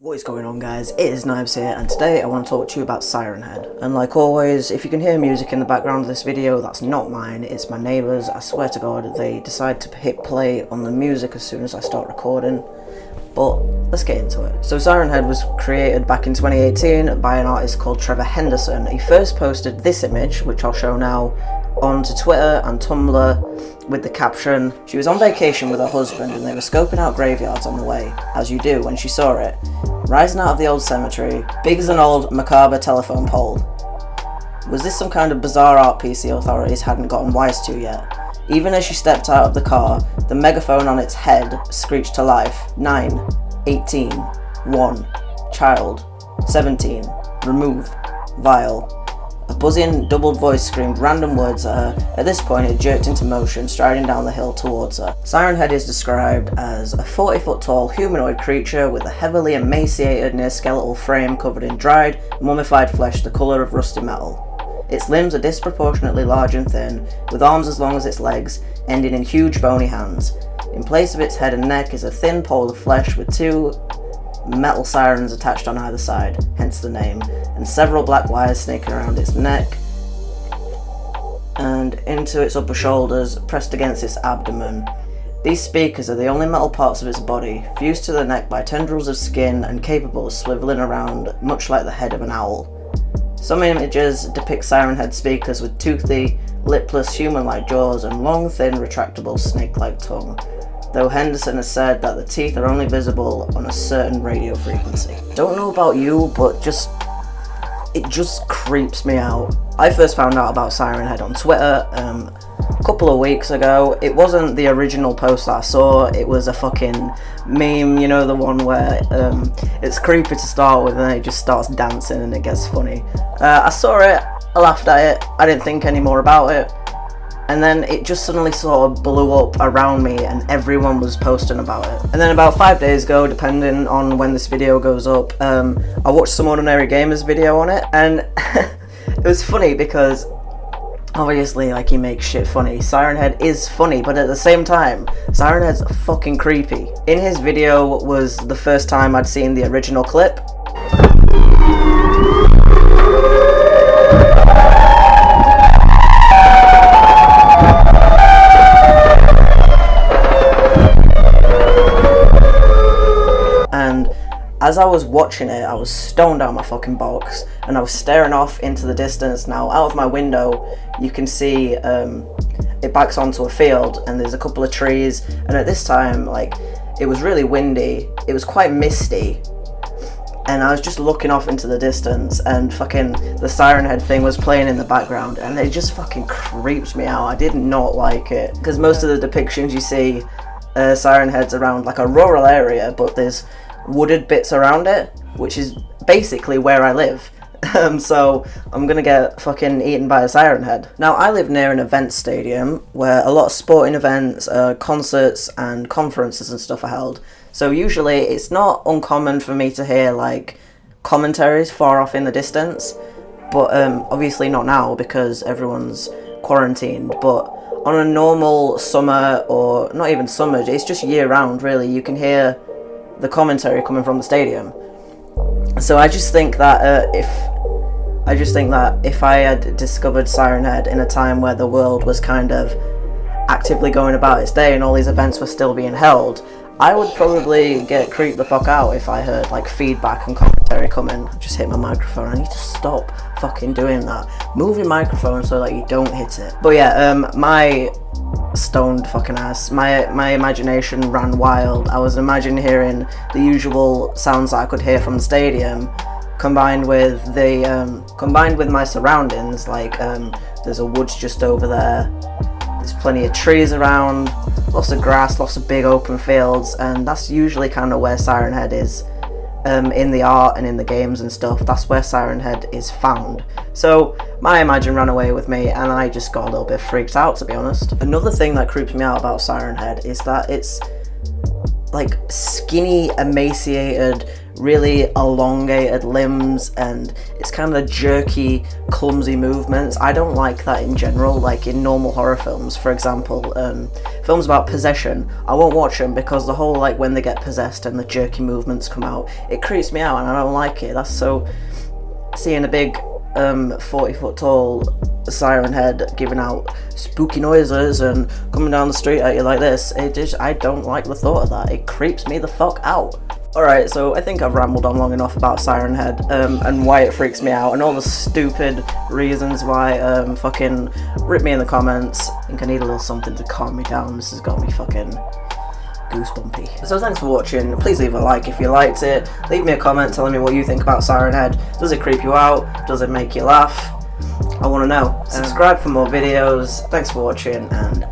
What is going on, guys? It is Knives here, and today I want to talk to you about Siren-Head. And like always, if you can hear music in the background of this video, that's not mine, it's my neighbours. I swear to God, they decide to hit play on the music as soon as I start recording. But let's get into it. So Siren-Head was created back in 2018 by an artist called Trevor Henderson. He first posted this image, which I'll show now, onto Twitter and Tumblr with the caption, "She was on vacation with her husband and they were scoping out graveyards on the way, as you do when she saw it. Rising out of the old cemetery, big as an old macabre telephone pole. Was this some kind of bizarre art piece the authorities hadn't gotten wise to yet? Even as she stepped out of the car, the megaphone on its head screeched to life, 9, 18, 1, child, 17, remove, vile." A buzzing, doubled voice screamed random words at her. At this point, it jerked into motion, striding down the hill towards her. Siren-Head is described as a 40-foot-tall humanoid creature with a heavily emaciated, near-skeletal frame covered in dried, mummified flesh the colour of rusty metal. Its limbs are disproportionately large and thin, with arms as long as its legs, ending in huge bony hands. In place of its head and neck is a thin pole of flesh with two metal sirens attached on either side, hence the name, and several black wires snaking around its neck and into its upper shoulders, pressed against its abdomen. These speakers are the only metal parts of its body, fused to the neck by tendrils of skin and capable of swiveling around much like the head of an owl. Some images depict Siren-Head speakers with toothy, lipless, human-like jaws and long, thin, retractable, snake-like tongue, though Henderson has said that the teeth are only visible on a certain radio frequency. Don't know about you, but it just creeps me out. I first found out about Siren-Head on Twitter a couple of weeks ago. It wasn't the original post that I saw, it was a fucking meme, you know, the one where it's creepy to start with and then it just starts dancing and it gets funny. I saw it, I laughed at it, I didn't think any more about it. And then it just suddenly sort of blew up around me and everyone was posting about it. And then about 5 days ago, depending on when this video goes up, I watched some Ordinary Gamers video on it, and it was funny because obviously, like, he makes shit funny. Siren-Head is funny, but at the same time, Siren-Head's fucking creepy. In his video was the first time I'd seen the original clip. As I was watching it, I was stoned out of my fucking box, and I was staring off into the distance. Now, out of my window, you can see it backs onto a field, and there's a couple of trees, and at this time, like, it was really windy, it was quite misty, and I was just looking off into the distance, and fucking the Siren-Head thing was playing in the background, and it just fucking creeped me out. I did not like it, because most of the depictions you see, Siren-Head's around, like, a rural area, but there's wooded bits around it, which is basically where I live. So I'm gonna get fucking eaten by a Siren-Head. Now, I live near an event stadium where a lot of sporting events, concerts and conferences and stuff are held. So usually it's not uncommon for me to hear like commentaries far off in the distance, but obviously not now because everyone's quarantined. But on a normal summer, or not even summer, it's just year round really, you can hear the commentary coming from the stadium. So I just think that if I had discovered Siren-Head in a time where the world was kind of actively going about its day and all these events were still being held, I would probably get creeped the fuck out if I heard like feedback and commentary coming. I just hit my microphone. I need to stop fucking doing that. Move your microphone so that you don't hit it. But yeah, my stoned fucking ass, my imagination ran wild. I was imagining hearing the usual sounds that I could hear from the stadium, combined with my surroundings, like there's a woods just over there, there's plenty of trees around, lots of grass, lots of big open fields, and that's usually kind of where Siren-Head is. In the art and in the games and stuff, that's where Siren-Head is found. So my imagine ran away with me and I just got a little bit freaked out, to be honest. Another thing that creeps me out about Siren-Head is that it's like skinny, emaciated, really elongated limbs, and it's kind of jerky, clumsy movements. I don't like that in general. Like in normal horror films, for example, films about possession, I won't watch them because the whole like when they get possessed and the jerky movements come out, it creeps me out and I don't like it. That's so, seeing a big 40-foot tall siren head giving out spooky noises and coming down the street at you like this, I don't like the thought of that. It creeps me the fuck out. Alright, so I think I've rambled on long enough about Siren Head and why it freaks me out and all the stupid reasons why. Fucking rip me in the comments. I think I need a little something to calm me down. This has got me fucking goosebumpy. So thanks for watching. Please leave a like if you liked it. Leave me a comment telling me what you think about Siren Head. Does it creep you out? Does it make you laugh? I want to know. Subscribe for more videos. Thanks for watching and